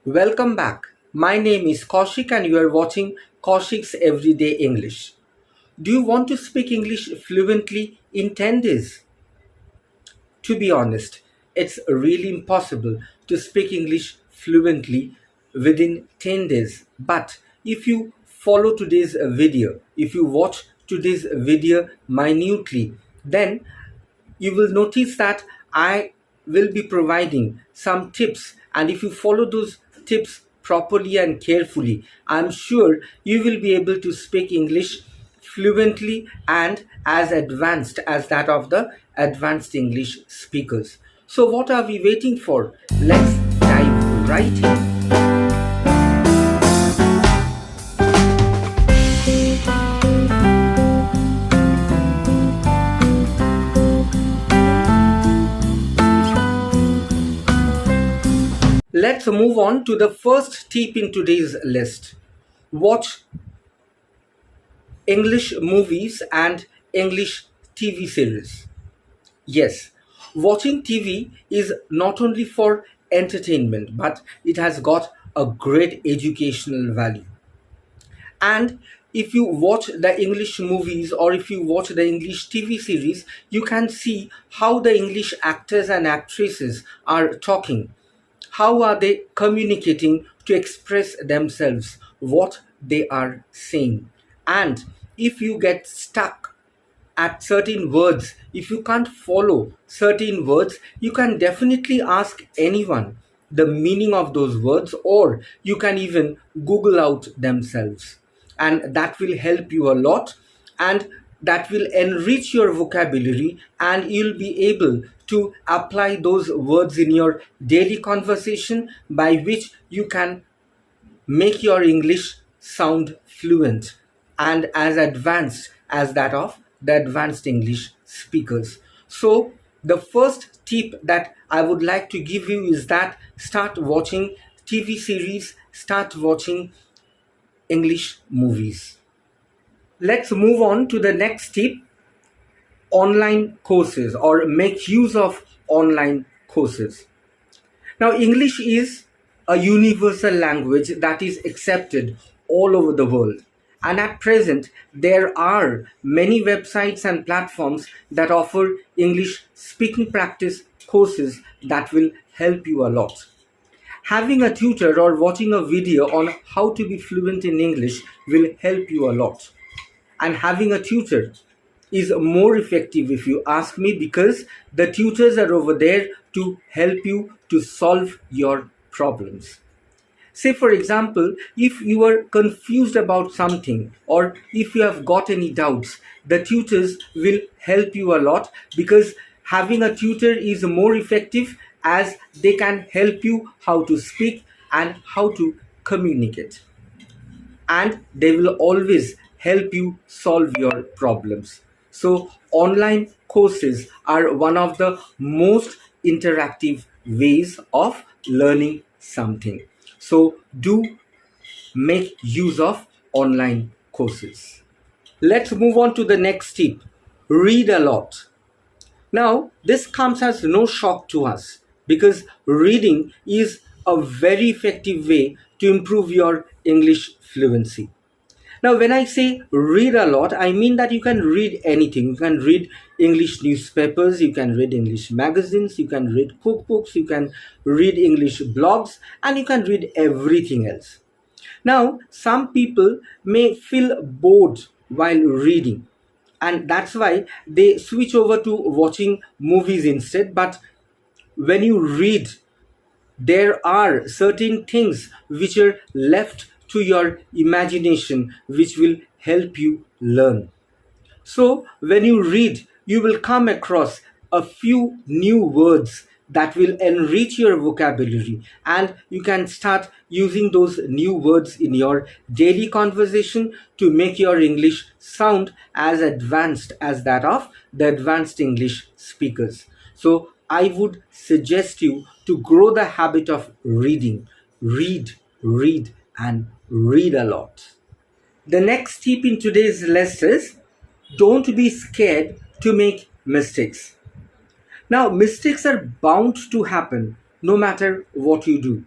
Welcome back. My name is Kaushik and you are watching Kaushik's Everyday English. Do you want to speak English fluently in 10 days? To be honest, it's really impossible to speak English fluently within 10 days. But if you follow today's video, if you watch today's video minutely, then you will notice that I will be providing some tips, and if you follow those tips properly and carefully, I'm sure you will be able to speak English fluently and as advanced as that of the advanced English speakers. So what are we waiting for? Let's dive right in. Let's move on to the first tip in today's list. Watch English movies and English TV series. Yes, watching TV is not only for entertainment, but it has got a great educational value. And if you watch the English movies or if you watch the English TV series, you can see how the English actors and actresses are talking. How are they communicating to express themselves, what they are saying? And if you get stuck at certain words, if you can't follow certain words, you can definitely ask anyone the meaning of those words, or you can even Google out themselves. And that will help you a lot, and that will enrich your vocabulary, and you'll be able to apply those words in your daily conversation, by which you can make your English sound fluent and as advanced as that of the advanced English speakers. So, the first tip that I would like to give you is that start watching TV series, start watching English movies. Let's move on to the next tip: online courses, or make use of online courses. Now, English is a universal language that is accepted all over the world. And at present, there are many websites and platforms that offer English speaking practice courses that will help you a lot. Having a tutor or watching a video on how to be fluent in English will help you a lot. And having a tutor is more effective, if you ask me, because the tutors are over there to help you to solve your problems. Say, for example, if you are confused about something or if you have got any doubts, the tutors will help you a lot, because having a tutor is more effective, as they can help you how to speak and how to communicate. And they will always help you solve your problems. So, online courses are one of the most interactive ways of learning something. So, do make use of online courses. Let's move on to the next tip: read a lot. Now, this comes as no shock to us, because reading is a very effective way to improve your English fluency. Now, when I say read a lot, I mean that you can read anything. You can read English newspapers, you can read English magazines, you can read cookbooks, you can read English blogs, and you can read everything else. Now, some people may feel bored while reading, and that's why they switch over to watching movies instead. But when you read, there are certain things which are left to your imagination which will help you learn. So, when you read, you will come across a few new words that will enrich your vocabulary, and you can start using those new words in your daily conversation to make your English sound as advanced as that of the advanced English speakers. So, I would suggest you to grow the habit of reading. Read, read, and read a lot. The next tip in today's list is: don't be scared to make mistakes. Now, mistakes are bound to happen no matter what you do.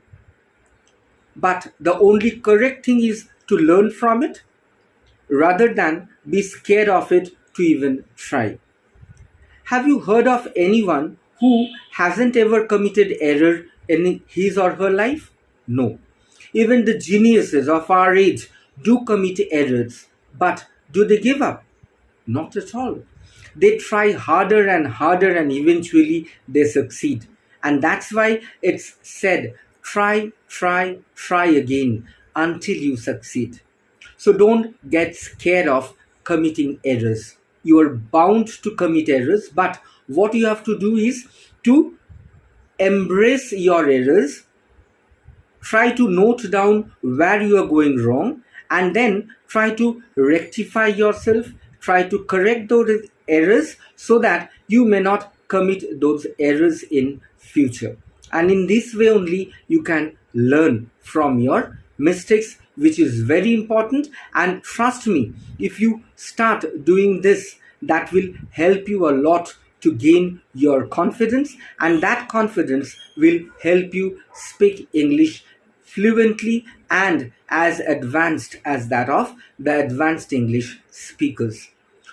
but the only correct thing is to learn from it rather than be scared of it to even try. Have you heard of anyone who hasn't ever committed error in his or her life? No. Even the geniuses of our age do commit errors, but do they give up? Not at all. They try harder and harder and eventually they succeed. And that's why it's said, try, try, try again until you succeed. So don't get scared of committing errors. You are bound to commit errors, but what you have to do is to embrace your errors, try to note down where you are going wrong, and then try to rectify yourself, try to correct those errors so that you may not commit those errors in future. And in this way only you can learn from your mistakes, which is very important. And trust me, if you start doing this, that will help you a lot to gain your confidence, and that confidence will help you speak English fluently and as advanced as that of the advanced English speakers.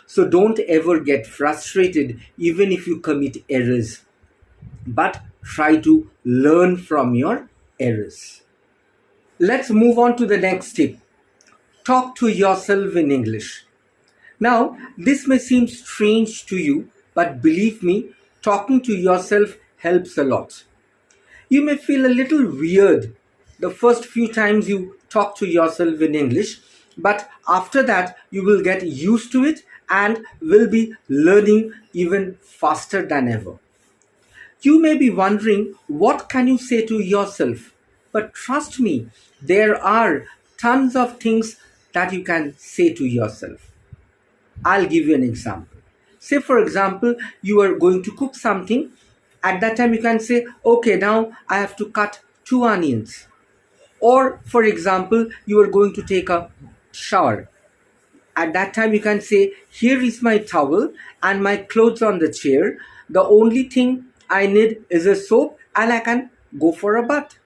So don't ever get frustrated even if you commit errors, but try to learn from your errors. Let's move on to the next tip. Talk to yourself in English. Now, this may seem strange to you, but believe me, talking to yourself helps a lot. You may feel a little weird the first few times you talk to yourself in English, but after that, you will get used to it and will be learning even faster than ever. You may be wondering, what can you say to yourself? But trust me, there are tons of things that you can say to yourself. I'll give you an example. Say, for example, you are going to cook something. At that time, you can say, okay, now I have to cut 2 onions. Or, for example, you are going to take a shower. At that time, you can say, here is my towel and my clothes on the chair. The only thing I need is a soap and I can go for a bath.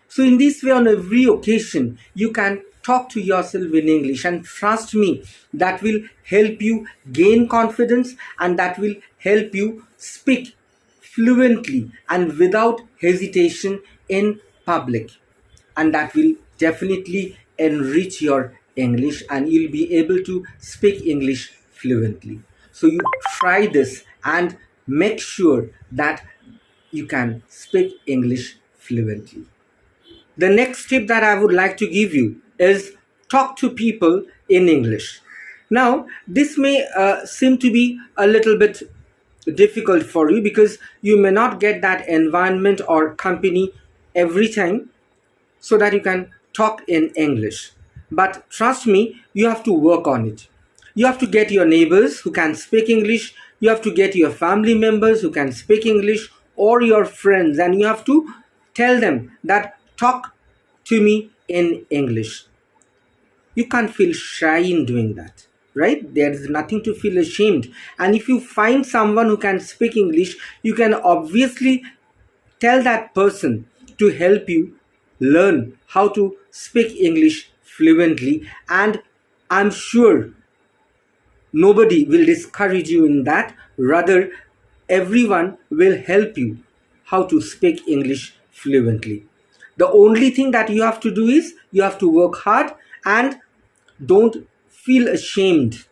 So in this way, on every occasion, you can talk to yourself in English, and trust me, that will help you gain confidence and that will help you speak fluently and without hesitation in public. And that will definitely enrich your English and you'll be able to speak English fluently. So you try this and make sure that you can speak English fluently. The next tip that I would like to give you is talk to people in English. Now, this may seem to be a little bit difficult for you because you may not get that environment or company every time so that you can talk in English. But trust me, you have to work on it. You have to get your neighbors who can speak English, you have to get your family members who can speak English, or your friends, and you have to tell them that talk to me in English. You can't feel shy in doing that, right? There is nothing to feel ashamed. And if you find someone who can speak English, you can obviously tell that person to help you learn how to speak English fluently, and I'm sure nobody will discourage you in that. Rather, everyone will help you how to speak English fluently. The only thing that you have to do is you have to work hard and don't feel ashamed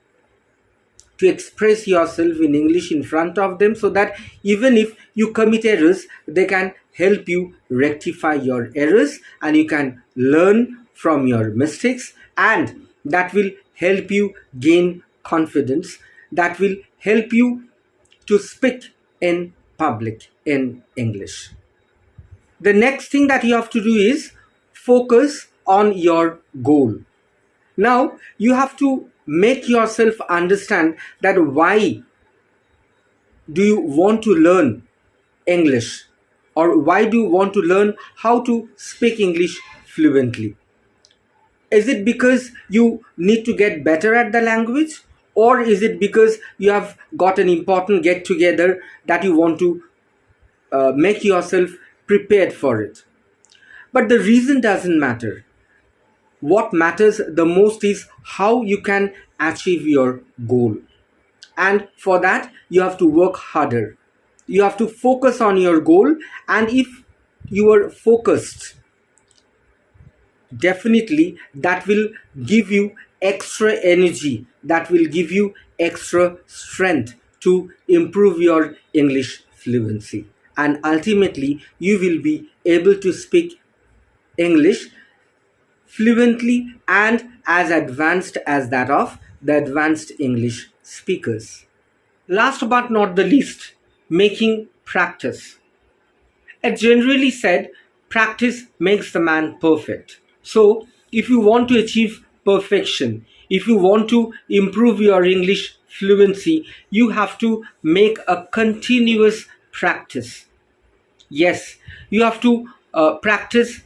to express yourself in English in front of them, so that even if you commit errors, they can help you rectify your errors and you can learn from your mistakes, and that will help you gain confidence, that will help you to speak in public in English. The next thing that you have to do is focus on your goal. Now, you have to make yourself understand that why do you want to learn English, or why do you want to learn how to speak English fluently. Is it because you need to get better at the language, or is it because you have got an important get together that you want to make yourself prepared for it? But the reason doesn't matter. What matters the most is how you can achieve your goal. And for that, you have to work harder. You have to focus on your goal. And if you are focused, definitely that will give you extra energy, that will give you extra strength to improve your English fluency. And ultimately, you will be able to speak English fluently and as advanced as that of the advanced English speakers. Last but not the least, making practice. It's generally said, practice makes the man perfect. So, if you want to achieve perfection, if you want to improve your English fluency, you have to make a continuous practice. Yes, you have to practice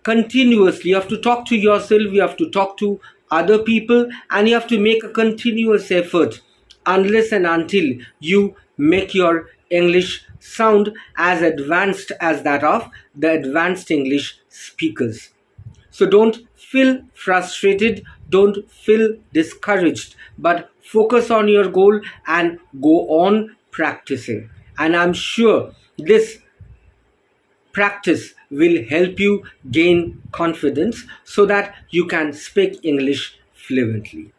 continuously. You have to talk to yourself, you have to talk to other people, and you have to make a continuous effort unless and until you make your English sound as advanced as that of the advanced English speakers. So don't feel frustrated, don't feel discouraged, but focus on your goal and go on practicing. And I'm sure this practice will help you gain confidence so that you can speak English fluently.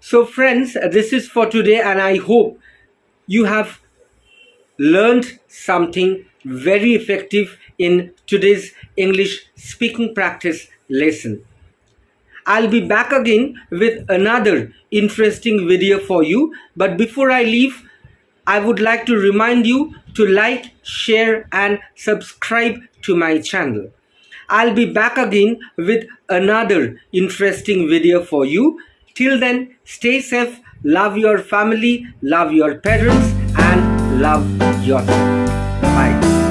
So, friends, this is for today, and I hope you have learned something very effective in today's English speaking practice lesson. I'll be back again with another interesting video for you, but before I leave, I would like to remind you to like, share and subscribe to my channel. I'll be back again with another interesting video for you. Till then, stay safe, love your family, love your parents and love yourself. Bye.